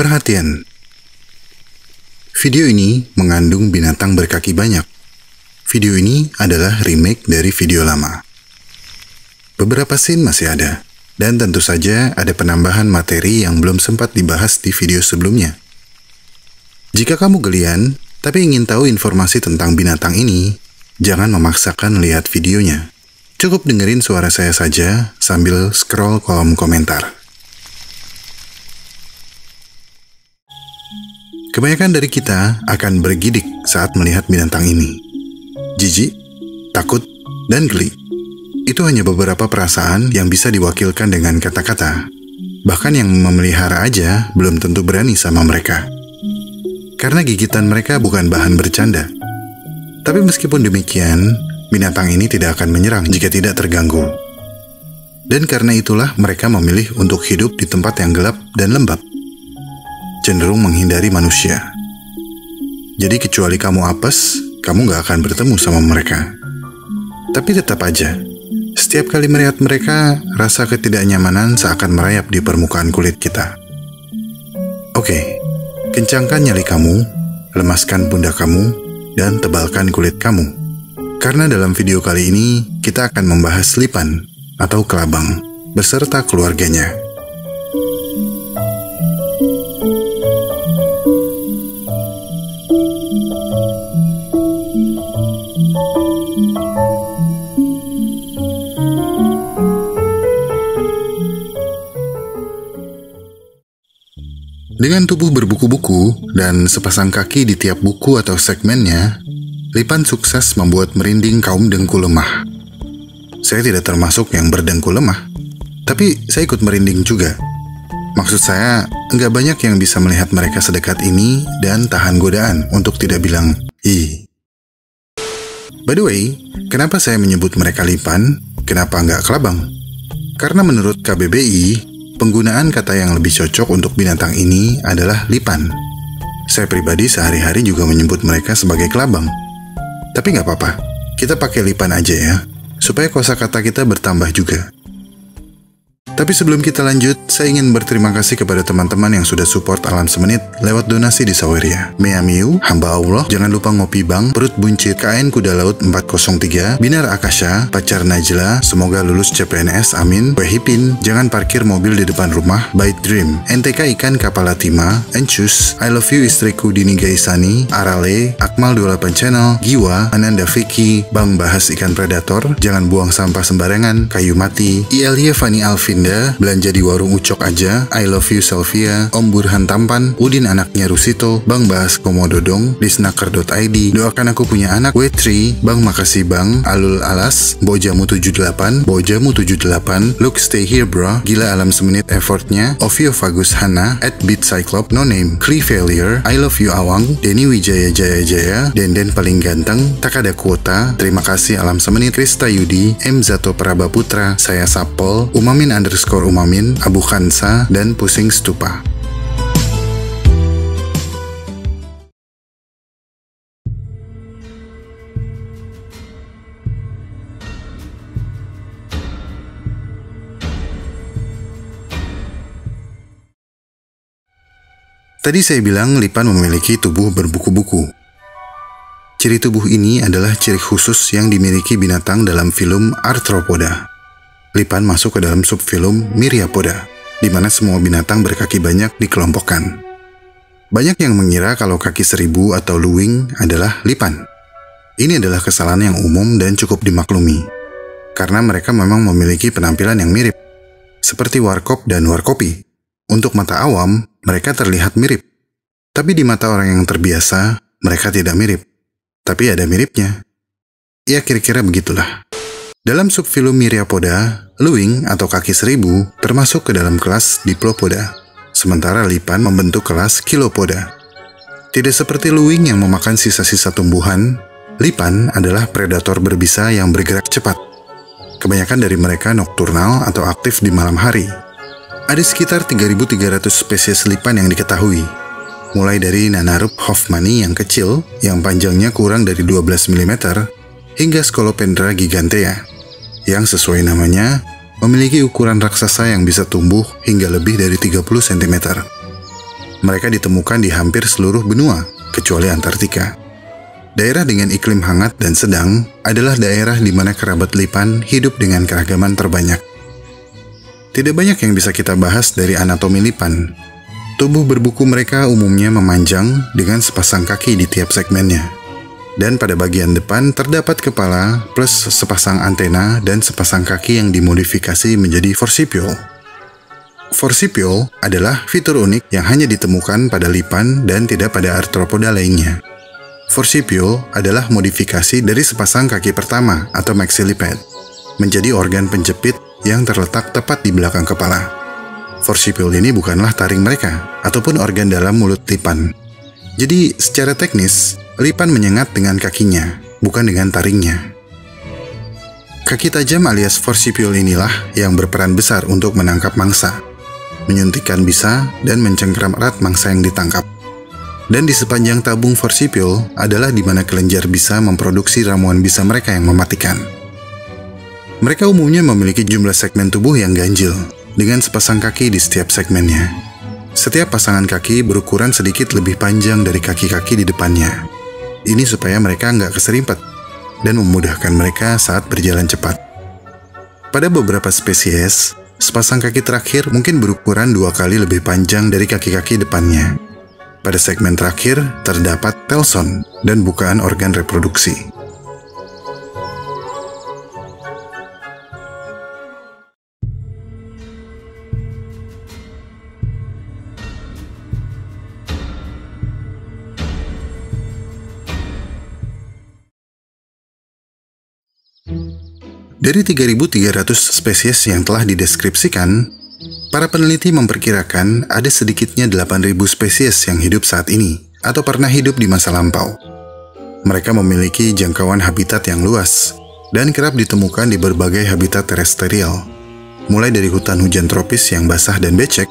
Perhatian! Video ini mengandung binatang berkaki banyak. Video ini adalah remake dari video lama. Beberapa scene masih ada, dan tentu saja ada penambahan materi yang belum sempat dibahas di video sebelumnya. Jika kamu gelian, tapi ingin tahu informasi tentang binatang ini, jangan memaksakan lihat videonya. Cukup dengerin suara saya saja sambil scroll kolom komentar. Kebanyakan dari kita akan bergidik saat melihat binatang ini. Jijik, takut, dan geli. Itu hanya beberapa perasaan yang bisa diwakilkan dengan kata-kata. Bahkan yang memelihara aja belum tentu berani sama mereka. Karena gigitan mereka bukan bahan bercanda. Tapi meskipun demikian, binatang ini tidak akan menyerang jika tidak terganggu. Dan karena itulah mereka memilih untuk hidup di tempat yang gelap dan lembab. Cenderung menghindari manusia. Jadi kecuali kamu apes, kamu gak akan bertemu sama mereka. Tapi tetap aja, setiap kali melihat mereka, rasa ketidaknyamanan seakan merayap di permukaan kulit kita. Oke. Kencangkan nyali kamu, lemaskan pundak kamu, dan tebalkan kulit kamu. Karena dalam video kali ini, kita akan membahas lipan atau kelabang beserta keluarganya. Dengan tubuh berbuku-buku dan sepasang kaki di tiap buku atau segmennya, lipan sukses membuat merinding kaum dengkul lemah. Saya tidak termasuk yang berdengkul lemah, tapi saya ikut merinding juga. Maksud saya, nggak banyak yang bisa melihat mereka sedekat ini dan tahan godaan untuk tidak bilang, "Ih." By the way, kenapa saya menyebut mereka lipan, kenapa nggak kelabang? Karena menurut KBBI, penggunaan kata yang lebih cocok untuk binatang ini adalah lipan. Saya pribadi sehari-hari juga menyebut mereka sebagai kelabang. Tapi nggak apa-apa, kita pakai lipan aja ya, supaya kosakata kita bertambah juga. Tapi sebelum kita lanjut, saya ingin berterima kasih kepada teman-teman yang sudah support Alam Semenit lewat donasi di Saweria. Meamiu, Hamba Allah, Jangan Lupa Ngopi Bang, Perut Buncit, KN Kuda Laut 403, Binar Akasha, Pacar Najla, Semoga Lulus CPNS, Amin, Wehipin, Jangan Parkir Mobil di Depan Rumah, Bait Dream, NTK Ikan Kapala Tima, Encus, I Love You Istriku Dini Gaisani, Arale, Akmal 28 Channel, Giwa, Ananda Vicky, Bang Bahas Ikan Predator, Jangan Buang Sampah Sembarangan, Kayu Mati, ILY Fani Alvinda, Belanja di Warung Ucok Aja, I Love You Selvia, Om Burhan Tampan, Udin Anaknya Rusito, Bang Bahas Komododong, Disnaker.id, Doakan Aku Punya Anak, W3, Bang Makasih Bang, Alul Alas, Bojamu 78, Look Stay Here Bro, Gila Alam Semenit effortnya, Ovio Fagus Hana, @Beat Cyclop, No Name, Clee Failure, I Love You Awang, Denny Wijaya Jaya, Denden Paling Ganteng, Takada Kuota, Terima Kasih Alam Semenit, Krista Yudi, M Zato Praba Putra, Saya Sapol, Umamin _Umamin, Abu Khansa, dan Pusing Stupa. Tadi saya bilang lipan memiliki tubuh berbuku-buku. Ciri tubuh ini adalah ciri khusus yang dimiliki binatang dalam film Arthropoda. Lipan masuk ke dalam subfilum Myriapoda, di mana semua binatang berkaki banyak dikelompokkan. Banyak yang mengira kalau kaki seribu atau luwing adalah lipan. Ini adalah kesalahan yang umum dan cukup dimaklumi, karena mereka memang memiliki penampilan yang mirip, seperti warkop dan warkopi. Untuk mata awam, mereka terlihat mirip. Tapi di mata orang yang terbiasa, mereka tidak mirip. Tapi ada miripnya. Ya kira-kira begitulah. Dalam subfilum Myriapoda, luwing atau kaki seribu termasuk ke dalam kelas Diplopoda, sementara lipan membentuk kelas Kilopoda. Tidak seperti luwing yang memakan sisa-sisa tumbuhan, lipan adalah predator berbisa yang bergerak cepat. Kebanyakan dari mereka nokturnal atau aktif di malam hari. Ada sekitar 3.300 spesies lipan yang diketahui, mulai dari Nanarup hoffmanni yang kecil, yang panjangnya kurang dari 12 mm, hingga Scolopendra gigantea, yang sesuai namanya, memiliki ukuran raksasa yang bisa tumbuh hingga lebih dari 30 cm. Mereka ditemukan di hampir seluruh benua, kecuali Antartika. Daerah dengan iklim hangat dan sedang adalah daerah di mana kerabat lipan hidup dengan keragaman terbanyak. Tidak banyak yang bisa kita bahas dari anatomi lipan. Tubuh berbuku mereka umumnya memanjang dengan sepasang kaki di tiap segmennya. Dan pada bagian depan terdapat kepala plus sepasang antena dan sepasang kaki yang dimodifikasi menjadi forcipiol. Forcipiol adalah fitur unik yang hanya ditemukan pada lipan dan tidak pada arthropoda lainnya. Forcipiol adalah modifikasi dari sepasang kaki pertama atau maxilliped menjadi organ penjepit yang terletak tepat di belakang kepala. Forcipiol ini bukanlah taring mereka ataupun organ dalam mulut lipan. Jadi secara teknis, lipan menyengat dengan kakinya, bukan dengan taringnya. Kaki tajam alias forcipiol inilah yang berperan besar untuk menangkap mangsa, menyuntikkan bisa, dan mencengkram erat mangsa yang ditangkap. Dan di sepanjang tabung forcipiol adalah di mana kelenjar bisa memproduksi ramuan bisa mereka yang mematikan. Mereka umumnya memiliki jumlah segmen tubuh yang ganjil, dengan sepasang kaki di setiap segmennya. Setiap pasangan kaki berukuran sedikit lebih panjang dari kaki-kaki di depannya. Ini supaya mereka nggak keserimpet dan memudahkan mereka saat berjalan cepat. Pada beberapa spesies, sepasang kaki terakhir mungkin berukuran 2 kali lebih panjang dari kaki-kaki depannya. Pada segmen terakhir terdapat telson dan bukaan organ reproduksi. Dari 3.300 spesies yang telah dideskripsikan, para peneliti memperkirakan ada sedikitnya 8.000 spesies yang hidup saat ini atau pernah hidup di masa lampau. Mereka memiliki jangkauan habitat yang luas dan kerap ditemukan di berbagai habitat terestrial, mulai dari hutan hujan tropis yang basah dan becek,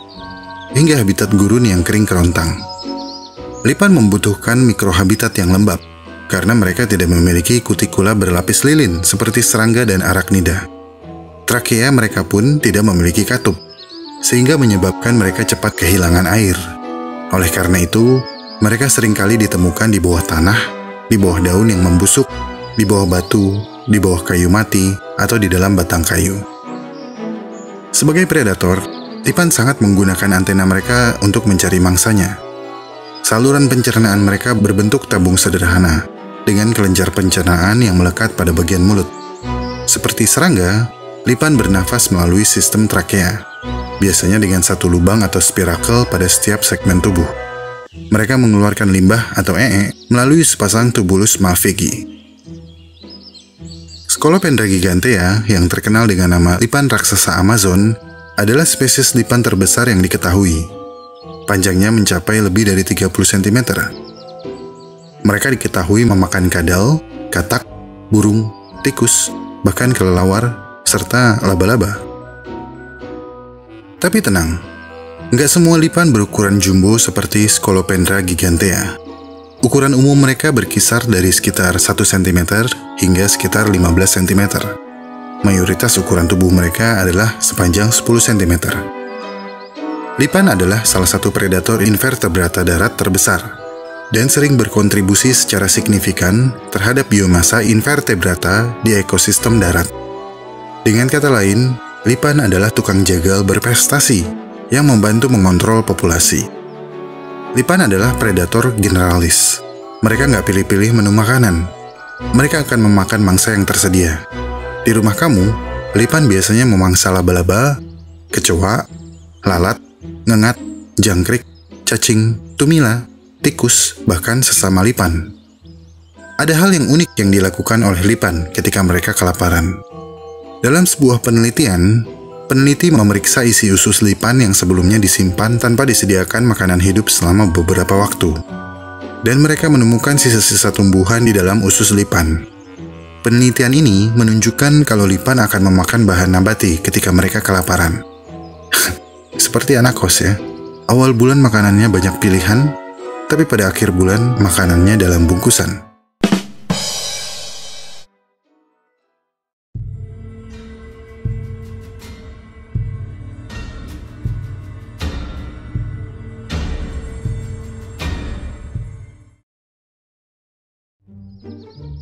hingga habitat gurun yang kering kerontang. Lipan membutuhkan mikrohabitat yang lembab, karena mereka tidak memiliki kutikula berlapis lilin seperti serangga dan arachnida. Trakea mereka pun tidak memiliki katup, sehingga menyebabkan mereka cepat kehilangan air. Oleh karena itu, mereka seringkali ditemukan di bawah tanah, di bawah daun yang membusuk, di bawah batu, di bawah kayu mati, atau di dalam batang kayu. Sebagai predator, lipan sangat menggunakan antena mereka untuk mencari mangsanya. Saluran pencernaan mereka berbentuk tabung sederhana, dengan kelenjar pencernaan yang melekat pada bagian mulut. Seperti serangga, lipan bernafas melalui sistem trakea, biasanya dengan satu lubang atau spirakel pada setiap segmen tubuh. Mereka mengeluarkan limbah atau melalui sepasang tubulus malvegi. Scolopendra gigantea yang terkenal dengan nama lipan raksasa Amazon adalah spesies lipan terbesar yang diketahui. Panjangnya mencapai lebih dari 30 cm. Mereka diketahui memakan kadal, katak, burung, tikus, bahkan kelelawar, serta laba-laba. Tapi tenang, nggak semua lipan berukuran jumbo seperti Scolopendra gigantea. Ukuran umum mereka berkisar dari sekitar 1 cm hingga sekitar 15 cm. Mayoritas ukuran tubuh mereka adalah sepanjang 10 cm. Lipan adalah salah satu predator invertebrata darat terbesar dan sering berkontribusi secara signifikan terhadap biomasa invertebrata di ekosistem darat. Dengan kata lain, lipan adalah tukang jagal berprestasi yang membantu mengontrol populasi. Lipan adalah predator generalis. Mereka nggak pilih-pilih menu makanan. Mereka akan memakan mangsa yang tersedia. Di rumah kamu, lipan biasanya memangsa laba-laba, kecoa, lalat, ngengat, jangkrik, cacing, tumila, tikus, bahkan sesama lipan. Ada hal yang unik yang dilakukan oleh lipan ketika mereka kelaparan. Dalam sebuah penelitian, peneliti memeriksa isi usus lipan yang sebelumnya disimpan tanpa disediakan makanan hidup selama beberapa waktu. Dan mereka menemukan sisa-sisa tumbuhan di dalam usus lipan. Penelitian ini menunjukkan kalau lipan akan memakan bahan nabati ketika mereka kelaparan. Seperti anak kos ya, awal bulan makanannya banyak pilihan, tapi pada akhir bulan makanannya dalam bungkusan.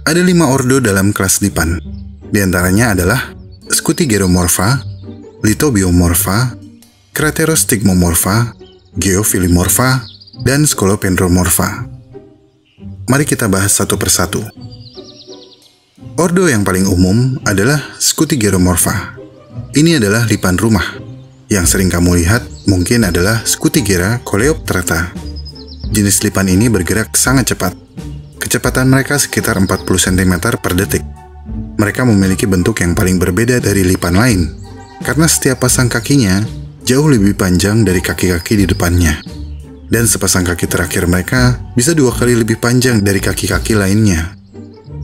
Ada 5 ordo dalam kelas lipan. Di antaranya adalah Scutigeromorpha, Lithobiomorpha, Craterostigmomorpha, Geophilimorpha, dan Scolopendromorpha. Mari kita bahas satu persatu. Ordo yang paling umum adalah Scutigeromorpha. Ini adalah lipan rumah. Yang sering kamu lihat mungkin adalah Scutigera coleoptrata. Jenis lipan ini bergerak sangat cepat. Kecepatan mereka sekitar 40 cm per detik. Mereka memiliki bentuk yang paling berbeda dari lipan lain, karena setiap pasang kakinya jauh lebih panjang dari kaki-kaki di depannya. Dan sepasang kaki terakhir mereka bisa 2 kali lebih panjang dari kaki-kaki lainnya.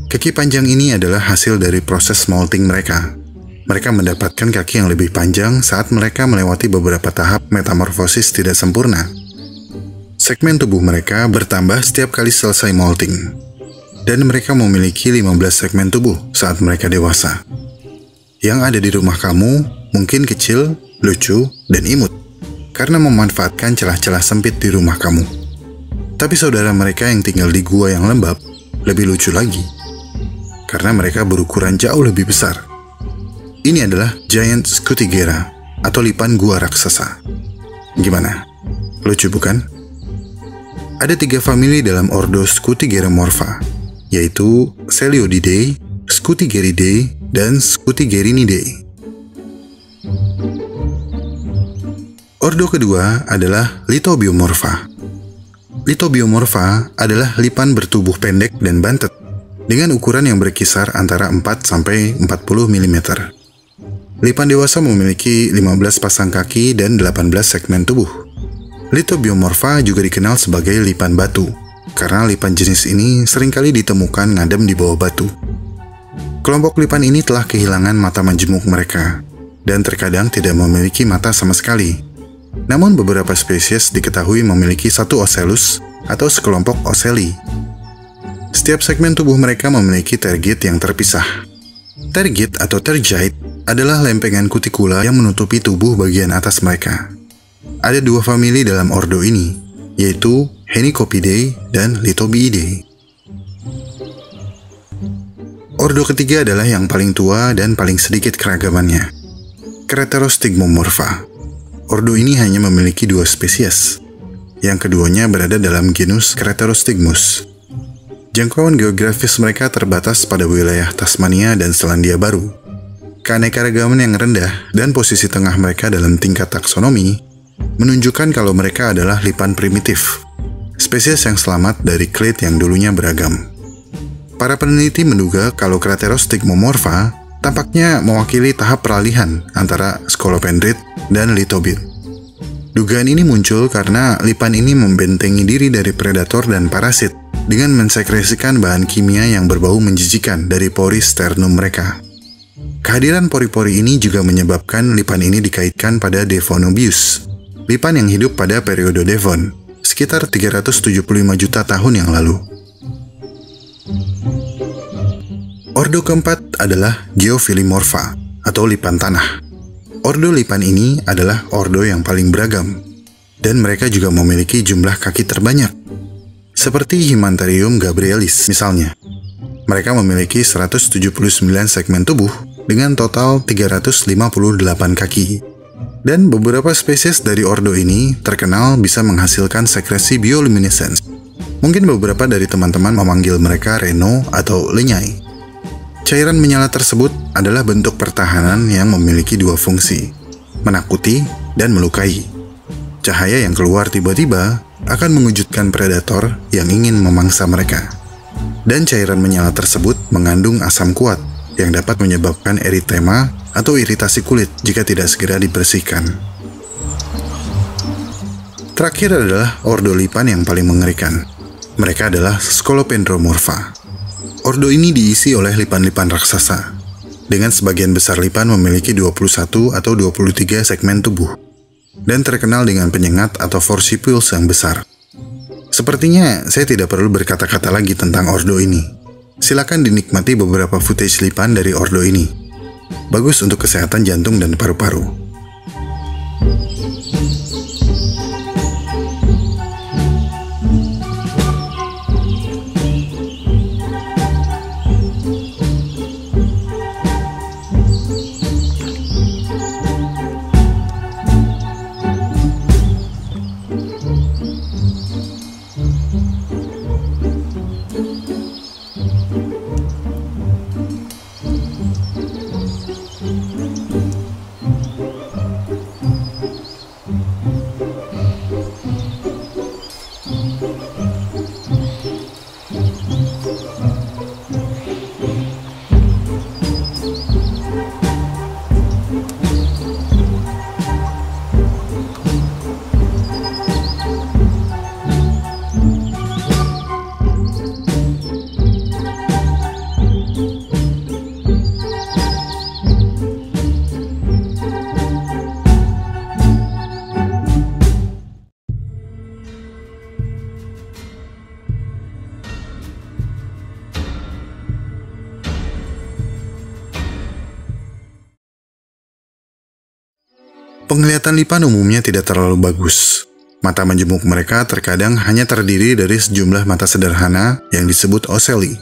Kaki panjang ini adalah hasil dari proses molting mereka. Mereka mendapatkan kaki yang lebih panjang saat mereka melewati beberapa tahap metamorfosis tidak sempurna. Segmen tubuh mereka bertambah setiap kali selesai molting. Dan mereka memiliki 15 segmen tubuh saat mereka dewasa. Yang ada di rumah kamu mungkin kecil, lucu, dan imut, karena memanfaatkan celah-celah sempit di rumah kamu. Tapi saudara mereka yang tinggal di gua yang lembab lebih lucu lagi, karena mereka berukuran jauh lebih besar. Ini adalah Giant Scutigera atau lipan gua raksasa. Gimana? Lucu bukan? Ada 3 famili dalam ordo Scutigeromorpha, yaitu Celiodidae, Scutigeridae, dan Scutigerinidae. Ordo kedua adalah Lithobiomorpha. Lithobiomorpha adalah lipan bertubuh pendek dan bantet dengan ukuran yang berkisar antara 4-40 mm. Lipan dewasa memiliki 15 pasang kaki dan 18 segmen tubuh. Lithobiomorpha juga dikenal sebagai lipan batu, karena lipan jenis ini seringkali ditemukan ngadem di bawah batu. Kelompok lipan ini telah kehilangan mata majemuk mereka, dan terkadang tidak memiliki mata sama sekali. Namun beberapa spesies diketahui memiliki satu ocellus atau sekelompok ocelli. Setiap segmen tubuh mereka memiliki tergit yang terpisah. Tergit atau tergite adalah lempengan kutikula yang menutupi tubuh bagian atas mereka. Ada 2 famili dalam ordo ini, yaitu Henicopidae dan Lithobiidae. Ordo ketiga adalah yang paling tua dan paling sedikit keragamannya, Craterostigmomorpha. Ordo ini hanya memiliki 2 spesies. Yang keduanya berada dalam genus Craterostigmus. Jangkauan geografis mereka terbatas pada wilayah Tasmania dan Selandia Baru. Keanekaragaman yang rendah dan posisi tengah mereka dalam tingkat taksonomi menunjukkan kalau mereka adalah lipan primitif, spesies yang selamat dari clade yang dulunya beragam. Para peneliti menduga kalau Craterostigmomorpha tampaknya mewakili tahap peralihan antara Scolopendrid dan Lithobid. Dugaan ini muncul karena lipan ini membentengi diri dari predator dan parasit dengan mensekresikan bahan kimia yang berbau menjijikan dari pori sternum mereka. Kehadiran pori-pori ini juga menyebabkan lipan ini dikaitkan pada Devonobius, lipan yang hidup pada periode Devon, sekitar 375 juta tahun yang lalu. Ordo keempat adalah Geophilimorpha atau lipan tanah. Ordo lipan ini adalah ordo yang paling beragam, dan mereka juga memiliki jumlah kaki terbanyak. Seperti Himantarium gabrielis misalnya. Mereka memiliki 179 segmen tubuh dengan total 358 kaki. Dan beberapa spesies dari ordo ini terkenal bisa menghasilkan sekresi bioluminescence. Mungkin beberapa dari teman-teman memanggil mereka Reno atau Lenyai. Cairan menyala tersebut adalah bentuk pertahanan yang memiliki 2 fungsi, menakuti dan melukai. Cahaya yang keluar tiba-tiba akan mengejutkan predator yang ingin memangsa mereka. Dan cairan menyala tersebut mengandung asam kuat yang dapat menyebabkan eritema atau iritasi kulit jika tidak segera dibersihkan. Terakhir adalah ordo lipan yang paling mengerikan. Mereka adalah Scolopendromorpha. Ordo ini diisi oleh lipan-lipan raksasa, dengan sebagian besar lipan memiliki 21 atau 23 segmen tubuh, dan terkenal dengan penyengat atau forcipules yang besar. Sepertinya saya tidak perlu berkata-kata lagi tentang ordo ini. Silakan dinikmati beberapa footage lipan dari ordo ini. Bagus untuk kesehatan jantung dan paru-paru. Penglihatan lipan umumnya tidak terlalu bagus. Mata menjemuk mereka terkadang hanya terdiri dari sejumlah mata sederhana yang disebut ocelli.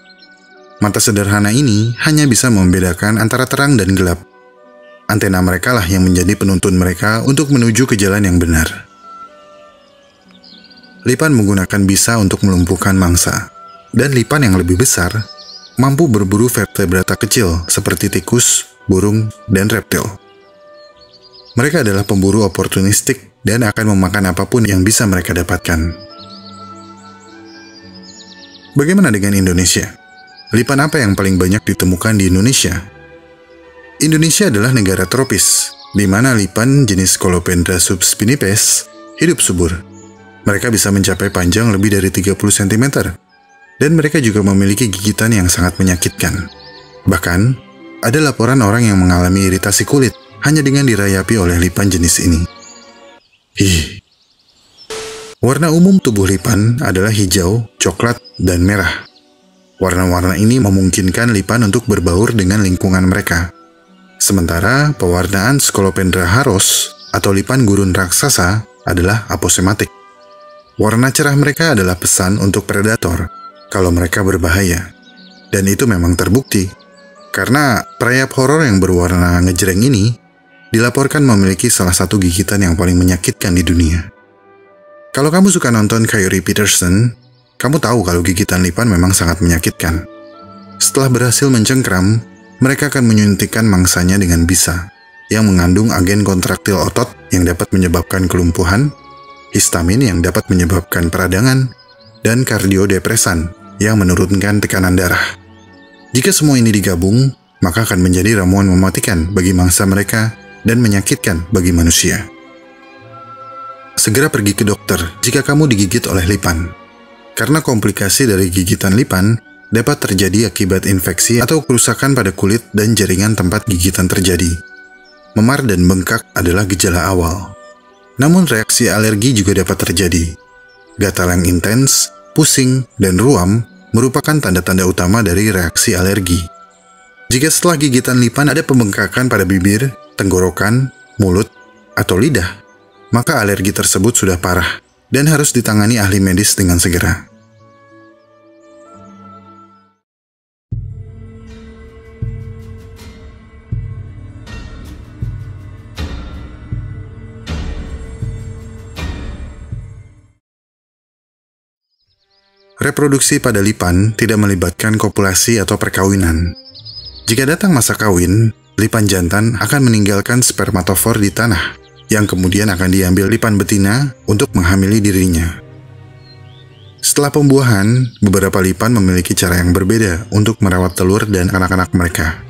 Mata sederhana ini hanya bisa membedakan antara terang dan gelap. Antena mereka lah yang menjadi penuntun mereka untuk menuju ke jalan yang benar. Lipan menggunakan bisa untuk melumpuhkan mangsa, dan lipan yang lebih besar mampu berburu vertebrata kecil seperti tikus, burung, dan reptil. Mereka adalah pemburu oportunistik dan akan memakan apapun yang bisa mereka dapatkan. Bagaimana dengan Indonesia? Lipan apa yang paling banyak ditemukan di Indonesia? Indonesia adalah negara tropis, di mana lipan jenis Scolopendra subspinipes hidup subur. Mereka bisa mencapai panjang lebih dari 30 cm, dan mereka juga memiliki gigitan yang sangat menyakitkan. Bahkan, ada laporan orang yang mengalami iritasi kulit hanya dengan dirayapi oleh lipan jenis ini. Warna umum tubuh lipan adalah hijau, coklat, dan merah. Warna-warna ini memungkinkan lipan untuk berbaur dengan lingkungan mereka. Sementara pewarnaan Scolopendra haros atau lipan gurun raksasa adalah aposematik. Warna cerah mereka adalah pesan untuk predator kalau mereka berbahaya. Dan itu memang terbukti, karena perayap horor yang berwarna ngejreng ini dilaporkan memiliki salah satu gigitan yang paling menyakitkan di dunia. Kalau kamu suka nonton Coyote Peterson, kamu tahu kalau gigitan lipan memang sangat menyakitkan. Setelah berhasil mencengkram, mereka akan menyuntikkan mangsanya dengan bisa, yang mengandung agen kontraktil otot yang dapat menyebabkan kelumpuhan, histamin yang dapat menyebabkan peradangan, dan kardiodepresan yang menurunkan tekanan darah. Jika semua ini digabung, maka akan menjadi ramuan mematikan bagi mangsa mereka dan menyakitkan bagi manusia. Segera pergi ke dokter jika kamu digigit oleh lipan, karena komplikasi dari gigitan lipan dapat terjadi akibat infeksi atau kerusakan pada kulit dan jaringan tempat gigitan terjadi. Memar dan bengkak adalah gejala awal. Namun reaksi alergi juga dapat terjadi. Gatal yang intens, pusing, dan ruam merupakan tanda-tanda utama dari reaksi alergi. Jika setelah gigitan lipan ada pembengkakan pada bibir, tenggorokan, mulut, atau lidah, maka alergi tersebut sudah parah dan harus ditangani ahli medis dengan segera. Reproduksi pada lipan tidak melibatkan kopulasi atau perkawinan. Jika datang masa kawin, lipan jantan akan meninggalkan spermatofor di tanah, yang kemudian akan diambil lipan betina untuk menghamili dirinya. Setelah pembuahan, beberapa lipan memiliki cara yang berbeda untuk merawat telur dan anak-anak mereka.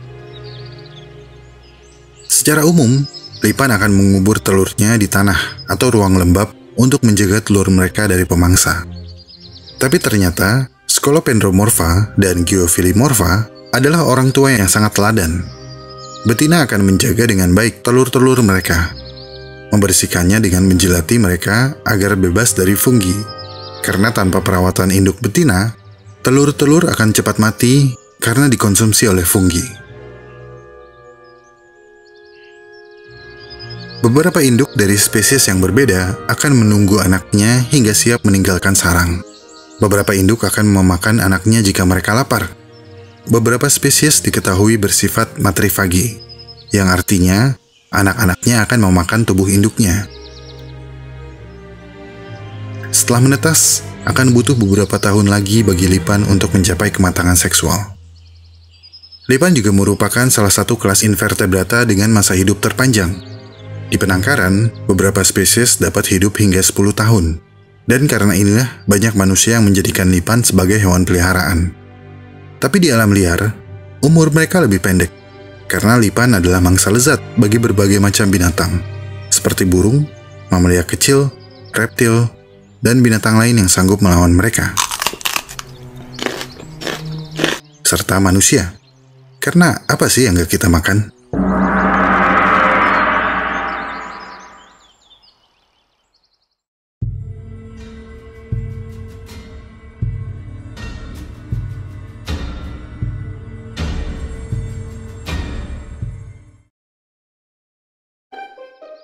Secara umum, lipan akan mengubur telurnya di tanah atau ruang lembab untuk menjaga telur mereka dari pemangsa. Tapi ternyata, Scolopendromorpha dan Geophilimorpha adalah orang tua yang sangat teladan. Betina akan menjaga dengan baik telur-telur mereka, membersihkannya dengan menjilati mereka agar bebas dari fungi. Karena tanpa perawatan induk betina, telur-telur akan cepat mati karena dikonsumsi oleh fungi. Beberapa induk dari spesies yang berbeda akan menunggu anaknya hingga siap meninggalkan sarang. Beberapa induk akan memakan anaknya jika mereka lapar. Beberapa spesies diketahui bersifat matrifagi, yang artinya anak-anaknya akan memakan tubuh induknya. Setelah menetas, akan butuh beberapa tahun lagi bagi lipan untuk mencapai kematangan seksual. Lipan juga merupakan salah satu kelas invertebrata dengan masa hidup terpanjang. Di penangkaran, beberapa spesies dapat hidup hingga 10 tahun. Dan karena inilah banyak manusia yang menjadikan lipan sebagai hewan peliharaan. Tapi di alam liar, umur mereka lebih pendek, karena lipan adalah mangsa lezat bagi berbagai macam binatang, seperti burung, mamalia kecil, reptil, dan binatang lain yang sanggup melawan mereka. Serta manusia. Karena apa sih yang gak kita makan?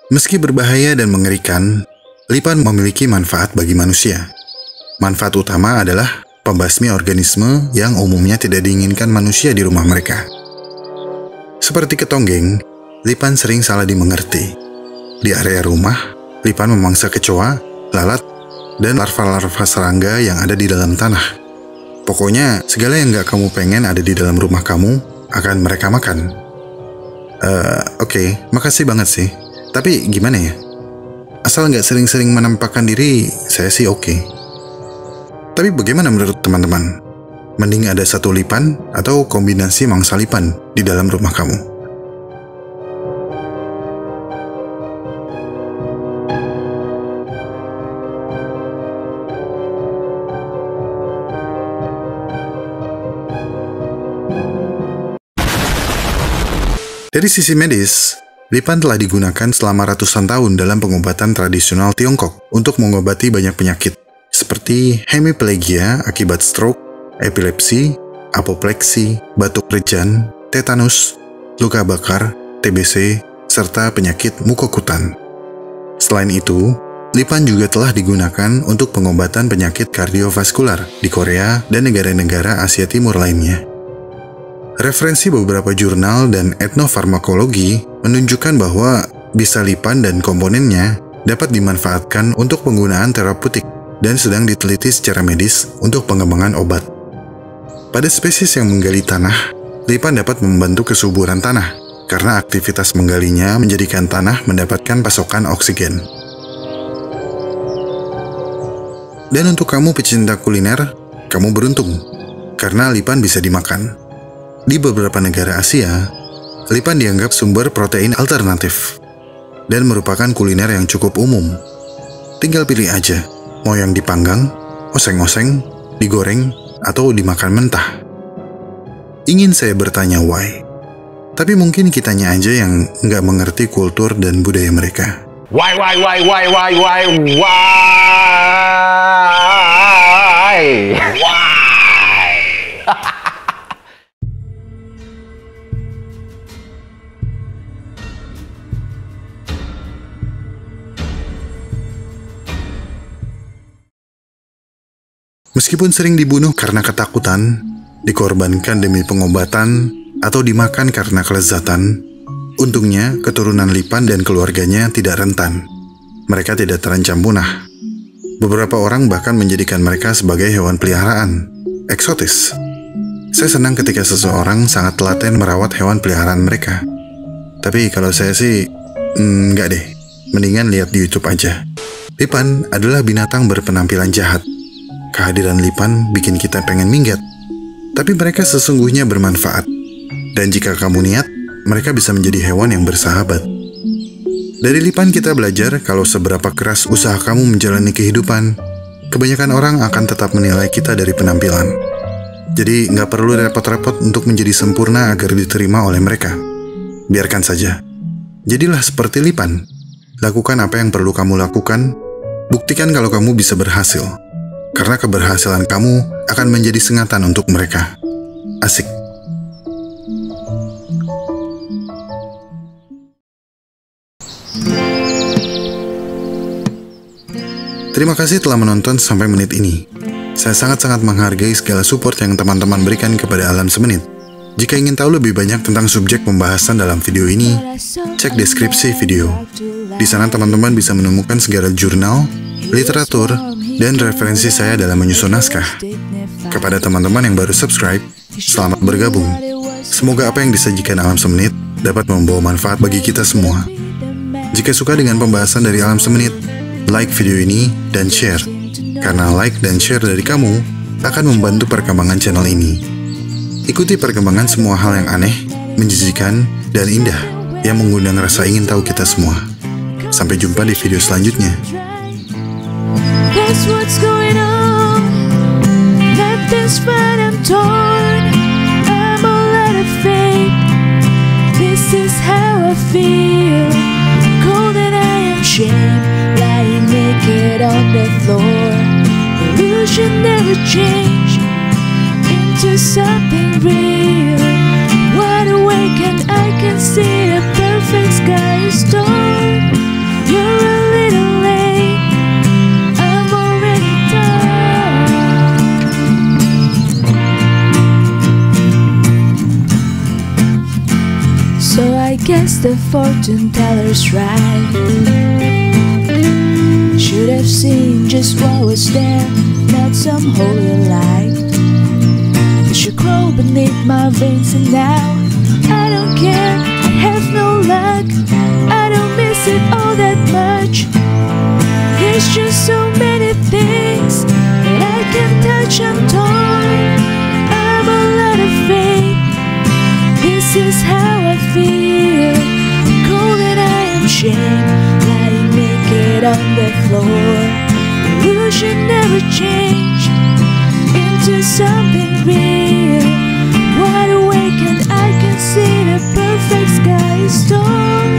Meski berbahaya dan mengerikan, lipan memiliki manfaat bagi manusia. Manfaat utama adalah pembasmi organisme yang umumnya tidak diinginkan manusia di rumah mereka. Seperti ketonggeng, lipan sering salah dimengerti. Di area rumah, lipan memangsa kecoa, lalat, dan larva-larva serangga yang ada di dalam tanah. Pokoknya, segala yang gak kamu pengen ada di dalam rumah kamu, akan mereka makan. Oke, makasih banget sih. Tapi gimana ya? Asal gak sering-sering menampakkan diri, saya sih oke. Tapi bagaimana menurut teman-teman? Mending ada satu lipan atau kombinasi mangsa lipan di dalam rumah kamu? Dari sisi medis, lipan telah digunakan selama ratusan tahun dalam pengobatan tradisional Tiongkok untuk mengobati banyak penyakit, seperti hemiplegia akibat stroke, epilepsi, apopleksi, batuk rejan, tetanus, luka bakar, TBC, serta penyakit mukokutan. Selain itu, lipan juga telah digunakan untuk pengobatan penyakit kardiovaskular di Korea dan negara-negara Asia Timur lainnya. Referensi beberapa jurnal dan etnofarmakologi menunjukkan bahwa bisa lipan dan komponennya dapat dimanfaatkan untuk penggunaan terapeutik dan sedang diteliti secara medis untuk pengembangan obat. Pada spesies yang menggali tanah, lipan dapat membantu kesuburan tanah karena aktivitas menggalinya menjadikan tanah mendapatkan pasokan oksigen. Dan untuk kamu pecinta kuliner, kamu beruntung karena lipan bisa dimakan. Di beberapa negara Asia, lipan dianggap sumber protein alternatif dan merupakan kuliner yang cukup umum. Tinggal pilih aja, mau yang dipanggang, oseng-oseng, digoreng, atau dimakan mentah. Ingin saya bertanya why, tapi mungkin kitanya aja yang nggak mengerti kultur dan budaya mereka. Why? Meskipun sering dibunuh karena ketakutan, dikorbankan demi pengobatan, atau dimakan karena kelezatan, untungnya keturunan lipan dan keluarganya tidak rentan. Mereka tidak terancam punah. Beberapa orang bahkan menjadikan mereka sebagai hewan peliharaan, eksotis. Saya senang ketika seseorang sangat telaten merawat hewan peliharaan mereka. Tapi kalau saya sih, enggak deh. Mendingan lihat di YouTube aja. Lipan adalah binatang berpenampilan jahat. Kehadiran lipan bikin kita pengen minggat. Tapi mereka sesungguhnya bermanfaat. Dan jika kamu niat, mereka bisa menjadi hewan yang bersahabat. Dari lipan kita belajar kalau seberapa keras usaha kamu menjalani kehidupan, kebanyakan orang akan tetap menilai kita dari penampilan. Jadi nggak perlu repot-repot untuk menjadi sempurna agar diterima oleh mereka. Biarkan saja. Jadilah seperti lipan. Lakukan apa yang perlu kamu lakukan. Buktikan kalau kamu bisa berhasil. Karena keberhasilan kamu akan menjadi sengatan untuk mereka. Asik. Terima kasih telah menonton sampai menit ini. Saya sangat-sangat menghargai segala support yang teman-teman berikan kepada Alam Semenit. Jika ingin tahu lebih banyak tentang subjek pembahasan dalam video ini, cek deskripsi video. Di sana teman-teman bisa menemukan segala jurnal, literatur, dan referensi saya dalam menyusun naskah. Kepada teman-teman yang baru subscribe, selamat bergabung. Semoga apa yang disajikan Alam Semenit dapat membawa manfaat bagi kita semua. Jika suka dengan pembahasan dari Alam Semenit, like video ini dan share. Karena like dan share dari kamu akan membantu perkembangan channel ini. Ikuti perkembangan semua hal yang aneh, menjijikan, dan indah yang mengundang rasa ingin tahu kita semua. Sampai jumpa di video selanjutnya. That's what's going on. At this fight I'm torn. I'm all out of faith. This is how I feel. Cold and I am shamed, lying naked on the floor. Illusion never changed into something real. Wide awake and I can see the perfect sky is torn. You're a little late, I'm already done. So I guess the fortune teller's right. Should have seen just what was there, not some holy light. It should grow beneath my veins, and now I don't care, I have no luck, I don't miss it all that much. There's just so many things that I can touch, I'm torn, I'm all out of faith. This is how I feel, cold and I am shamed, lying naked on the floor. Illusion never change into something real. Wide awake and I can see the perfect sky is torn.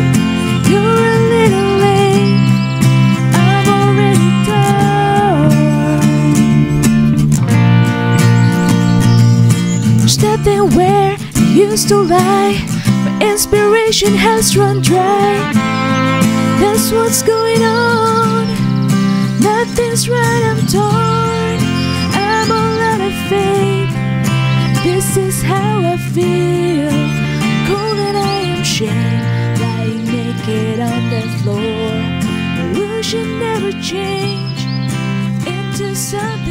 You're a little late, I'm already done. Stepping where you used to lie, my inspiration has run dry. That's what's going on, nothing's right, I'm torn, I'm all out of faith. This is how I feel, cold and I am shamed, lying naked on the floor. Illusion never change into something